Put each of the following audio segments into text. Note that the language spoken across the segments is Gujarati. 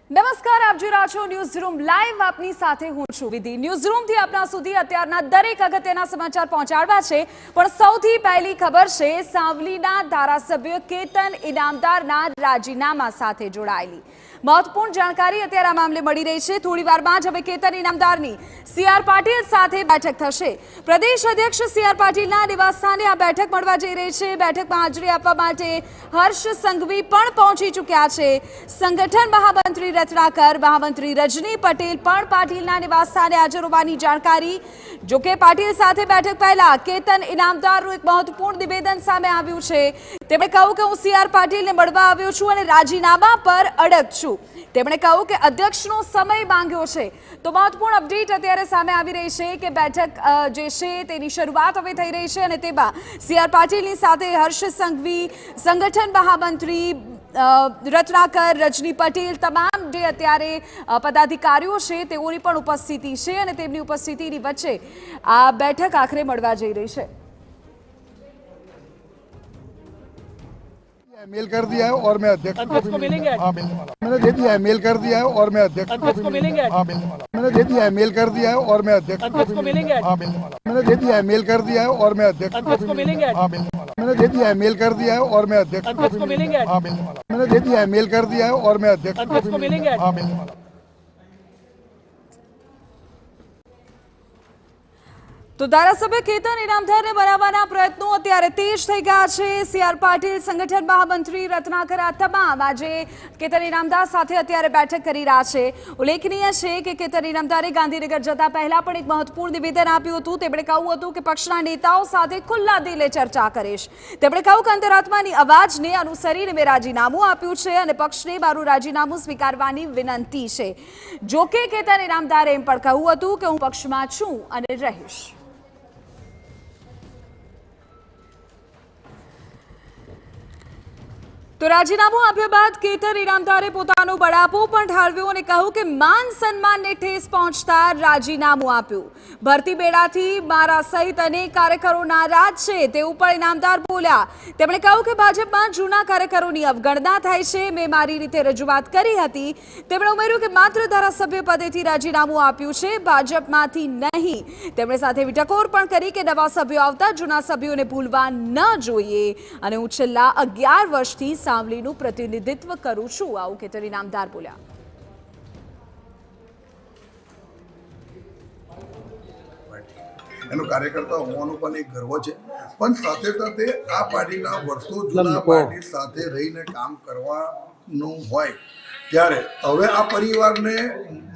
નમસ્કાર, આપ જોઈ રહ્યા છો ન્યૂઝરૂમ લાઈવ. આપની સાથે હું છું વિધિ. ન્યૂઝરૂમથી આપના સુધી અત્યારના દરેક અગત્યના સમાચાર પહોંચાડવા છે, પણ સૌથી પહેલી ખબર છે સાવલીના ધારાસભ્ય કેતન ઇનામદારના રાજીનામા સાથે જોડાયેલી મહત્વપૂર્ણ જાણકારી અત્યારે આ મામલે મળી રહી છે. થોડી વારમાં જ હવે કેતન ઇનામદારની સી.આર. પાટીલ સાથે બેઠક થશે. પ્રદેશ અધ્યક્ષ સી.આર. પાટીલના નિવાસસ્થાને આ બેઠક મળવા જઈ રહી છે. બેઠકમાં હાજરી આપવા માટે હર્ષ સંઘવી પણ પહોંચી ચૂક્યા છે. સંગઠન મહામંત્રી રત્નાકર, મહામંત્રી રજની પટેલ પણ પાટીલના નિવાસસ્થાને હાજર હોવાની જાણકારી. જોકે પાટીલ સાથે બેઠક પહેલા કેતન ઇનામદારનું એક મહત્વપૂર્ણ નિવેદન સામે આવ્યું છે. તેમણે કહ્યું કે હું સી.આર. પાટીલને મળવા આવ્યો છું અને રાજીનામા પર અડગ છું. તેમણે કહ્યું કે અધ્યક્ષનો સમય માંગ્યો છે. તો મહત્વપૂર્ણ અપડેટ અત્યારે સામે આવી રહી છે કે બેઠક જે છે તેની શરૂઆત હવે થઈ રહી છે અને તેમાં સી.આર. પાટીલની સાથે હર્ષ સંઘવી, સંગઠન મહામંત્રી રત્નાકર, રજની પટેલ, તમામ જે અત્યારે પદાધિકારીઓ છે તેઓની પણ ઉપસ્થિતિ છે અને તેમની ઉપસ્થિતિની વચ્ચે આ બેઠક આખરે મળવા જઈ રહી છે. मेल कर दिया है और मैं अध्यक्ष को मिलेंगे। हाँ, मिलने वाला मैंने दे दिया है। मेल कर दिया है और मैं अध्यक्ष को मिलेंगे। हाँ, मिलने वाला मैंने दे दिया है। मेल कर दिया है और मैं अध्यक्ष को मिलेंगे। हाँ, मिलने वाला मैंने दे दिया है। मेल कर दिया है और मैं अध्यक्ष को मिलेंगे। हाँ, मिलने वाला मैंने दे दिया है। मेल कर दिया है और मैं अध्यक्ष को मिलेंगे। हाँ, मिलने वाला मैंने दे दिया है। मेल कर दिया है और मैं अध्यक्ष को मिलेंगे। हाँ, मिलने वाला. તો ધારાસભ્ય કેતન ઇનામદારને બનાવવાના પ્રયત્નો અત્યારે તેજ થઈ ગયા છે. સી.આર. પાટીલ, સંગઠન મહામંત્રી રત્નાકર, આ તમામ આજે કેતન ઇનામદાર સાથે અત્યારે બેઠક કરી રહ્યા છે. ઉલ્લેખનીય છે કે કેતન ઇનામદારે ગાંધીનગર જતા પહેલા પણ એક મહત્વપૂર્ણ નિવેદન આપ્યું હતું. તેમણે કહ્યું હતું કે પક્ષના નેતાઓ સાથે ખુલ્લા દિલે ચર્ચા કરીશ. તેમણે કહ્યું કે અંતરાત્માની અવાજને અનુસરીને મેં રાજીનામું આપ્યું છે અને પક્ષને મારું રાજીનામું સ્વીકારવાની વિનંતી છે. જોકે કેતન ઇનામદારે એમ પણ કહ્યું હતું કે હું પક્ષમાં છું અને રહીશ. તો રાજીનામું આપ્યા બાદ કેતન ઇનામદારે પોતાનો બળાપો પણ ઠાલવ્યો અને કહ્યું કે માન સન્માનને ઠેસ પહોંચતા રાજીનામું આપ્યું. ભરતી બેડાથી મારા સહિત અનેક કાર્યકરો નારાજ છે તેવું પણ ઇનામદાર બોલ્યા. તેમણે કહ્યું કે ભાજપમાં જૂના કાર્યકરોની અવગણના થાય છે. મેં મારી રીતે રજૂઆત કરી હતી. તેમણે ઉમેર્યું કે માત્ર ધારાસભ્ય પદેથી રાજીનામું આપ્યું છે, ભાજપમાંથી નહીં. તેમણે સાથે વિટકોર પણ કરી કે નવા સભ્યો આવતા જૂના સભ્યોને ભૂલવા ન જોઈએ અને હું છેલ્લા 11 વર્ષથી સાવલીનું પ્રતિનિધિત્વ કરું છું, આવું કેતન ઇનામદાર બોલ્યા. એનો કાર્યકર્તા હોવાનું પણ એક ગર્વ છે, પણ સાથે સાથે આ પાર્ટીના વર્ષો જૂના પાર્ટી સાથે રહીને કામ કરવાનું હોય ત્યારે હવે આ પરિવારને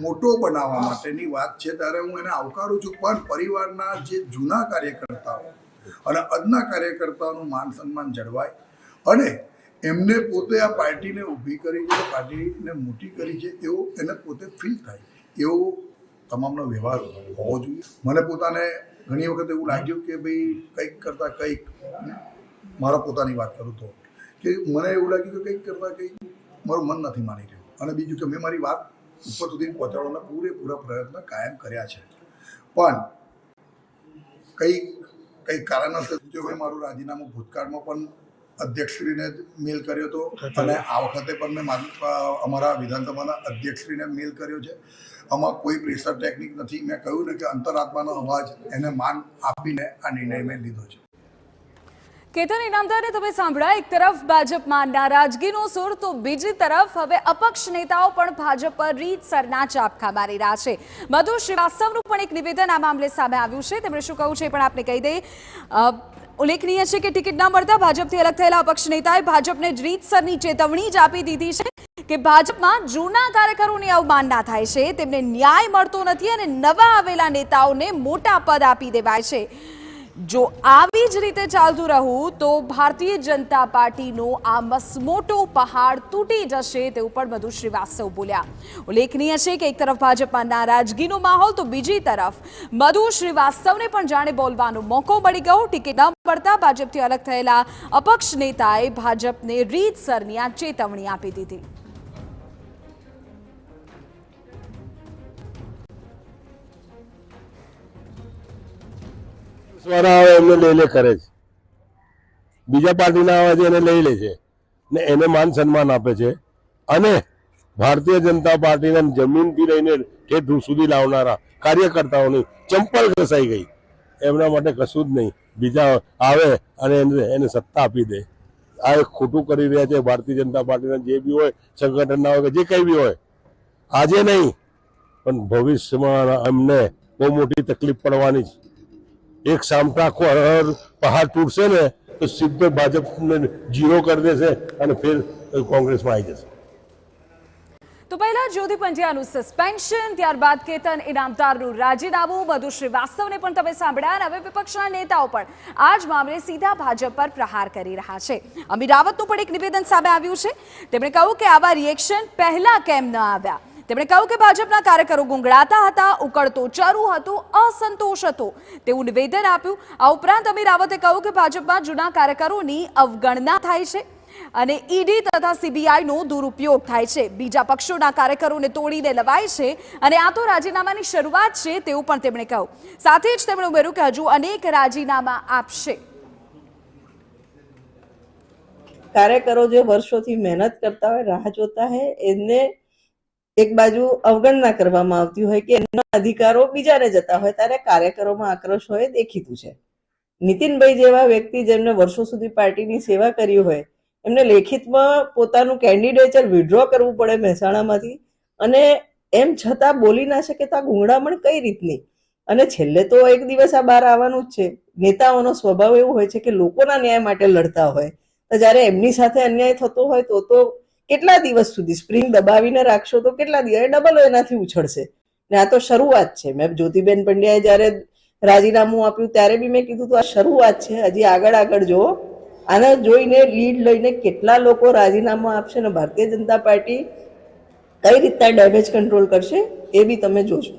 મોટો બનાવવા માટેની વાત છે ત્યારે હું એને આવકારું છું. પણ પરિવારના જે જૂના કાર્યકર્તાઓ અને આજના કાર્યકર્તાઓનું માન સન્માન જળવાય અને એમને પોતે આ પાર્ટીને ઊભી કરી છે, પાર્ટીને મોટી કરી છે એવું એને પોતે ફીલ થાય એવો તમામનો વ્યવહાર હોવો જોઈએ. મને પોતાને ઘણી વખત એવું લાગ્યું કે ભાઈ કંઈક કરતાં કંઈક, મારા પોતાની વાત કરું તો કે મને એવું લાગ્યું કે કંઈક કરતાં કંઈક મારું મન નથી માની રહ્યું. અને બીજું કે મેં મારી વાત ઉપર સુધી પહોંચાડવાના પૂરેપૂરા પ્રયત્ન કાયમ કર્યા છે, પણ કંઈક કારણસર જો મેં મારું રાજીનામું ભૂતકાળમાં પણ અધ્યક્ષશ્રીને મેલ કર્યો હતો અને આ વખતે પણ મેં અમારા વિધાનસભાના અધ્યક્ષશ્રીને મેલ કર્યો છે. આમાં કોઈ પ્રેશર ટેકનિક નથી. મેં કહ્યું ને કે અંતરાત્માનો અવાજ એને માન આપીને આ નિર્ણય મેં લીધો છે. કેતન ઇનામદારને તમે સાંભળ્યા. એક તરફ ભાજપમાં નારાજગીનો સૂર તો બીજી તરફ હવે અપક્ષ નેતાઓ પણ ભાજપ પર રીતસરના ચાપખા મારી રહ્યા છે. મધુ શ્રીવાસ્તવનું પણ એક નિવેદન આ મામલે સામે આવ્યું છે. તેમણે શું કહ્યું છે એ પણ આપણે કહી દઈએ. ઉલ્લેખનીય છે કે ટિકિટ ન મળતા ભાજપથી અલગ થયેલા અપક્ષ નેતાએ ભાજપને રીતસરની ચેતવણી જ આપી દીધી છે કે ભાજપમાં જૂના કાર્યકરોની અવમાનના થાય છે, તેમને ન્યાય મળતો નથી અને નવા આવેલા નેતાઓને મોટા પદ આપી દેવાય છે. જો આવી જ રીતે ચાલતું રહ્યું તો ભારતીય જનતા પાર્ટીનો આ મસમોટો પહાડ તૂટી જશે તેવું પણ મધુ શ્રીવાસ્તવ બોલ્યા. ઉલ્લેખનીય છે કે એક તરફ ભાજપમાં નારાજગીનો માહોલ તો બીજી તરફ મધુ શ્રીવાસ્તવને પણ જાણે બોલવાનો મોકો મળી ગયો. ટિકિટ ન મળતા ભાજપથી અલગ થયેલા અપક્ષ નેતાએ ભાજપને રીતસરની આ ચેતવણી આપી દીધી. આવે એમને લઈ લે કરે છે, બીજા પાર્ટીના આવે છે એને લઈ લે છે ને એને માન સન્માન આપે છે અને ભારતીય જનતા પાર્ટીના જમીનથી લઈને ઠેઠ સુધી લાવનારા કાર્યકર્તાઓની ચંપલ ઘસાઈ ગઈ. એમના માટે કશું જ નહીં, બીજા આવે અને એને સત્તા આપી દે. આ એક ખોટું કરી રહ્યા છે ભારતીય જનતા પાર્ટીના જે બી હોય, સંગઠનના હોય કે જે કંઈ બી હોય. આજે નહીં પણ ભવિષ્યમાં અમને બહુ મોટી તકલીફ પડવાની છે. એક સામટા को પહાડ તૂટશે ને તો સીધો ભાજપને જીરો કરી દેશે અને ફિર કોંગ્રેસમાં આવી જશે. તો પહેલા જ્યોતિ પંડ્યાનું સસ્પેન્શન, ત્યારબાદ કેતન ઇનામદારનું રાજીનામું, મધુ શ્રીવાસ્તવને પણ તમે સાંભળ્યા. અને હવે વિપક્ષના નેતાઓ પણ આ જ મામલે સીધા ભાજપ પર પ્રહાર કરી રહ્યા છે. અમીર રાવતનું પણ એક નિવેદન સામે આવ્યું છે. તેમણે કહ્યું કે આવા રિએક્શન પહેલા કેમ ન આવ્યા. તેમણે કહ્યું કે ભાજપના કાર્યકરો ગુંગળાતા હતા, ઉકળતો ચરુ હતું, અસંતોષ હતો તેવું નિવેદન આપ્યું. આ ઉપરાંત અમીર રાવતે કહ્યું કે ભાજપમાં જૂના કાર્યકરોની અવગણના થાય છે અને ઈડી તથા સીબીઆઈનો દુરુપયોગ થાય છે. બીજા પક્ષોના કાર્યકરોને તોડીને લવાય છે અને આ તો રાજીનામાની શરૂઆત છે તેવું પણ તેમણે કહ્યું. સાથે જ તેમણે ઉમેર્યું કે હજુ અનેક રાજીનામા આપશે. કાર્યકરો જે વર્ષોથી મહેનત કરતા હોય, રાહ જોતા હોય, એમને એક બાજુ અવગણના કરવામાં આવતી હોય કે એમના અધિકારો બીજાને જતા હોય, ત્યારે કાર્યકરોમાં આક્રોશ હોય દેખીતું છે. નીતિનભાઈ જેવા વ્યક્તિ જેમને વર્ષો સુધી પાર્ટીની સેવા કરી હોય, એમને લેખિતમાં પોતાનું કેન્ડિડેચર વિડ્રો કરવું પડે મહેસાણામાંથી, અને એમ છતાં બોલી ના શકે તો આ ગુંગળામણ કઈ રીતની? અને છેલ્લે તો એક દિવસ આ બહાર આવવાનું જ છે. નેતાઓનો સ્વભાવ એવો હોય છે કે લોકોના ન્યાય માટે લડતા હોય, તો જ્યારે એમની સાથે અન્યાય થતો હોય તો કેટલા દિવસ સુધી સ્પ્રિંગ દબાવીને રાખશો તો કેટલા દિવસ ડબલ એનાથી ઉછળશે. ને આ તો શરૂઆત છે. મેં જ્યોતિબેન પંડ્યાએ જ્યારે રાજીનામું આપ્યું ત્યારે બી મેં કીધું તો આ શરૂઆત છે, હજી આગળ જુઓ. આને જોઈને લીડ લઈને કેટલા લોકો રાજીનામું આપશે અને ભારતીય જનતા પાર્ટી કઈ રીતના ડેમેજ કંટ્રોલ કરશે એ બી તમે જોશો.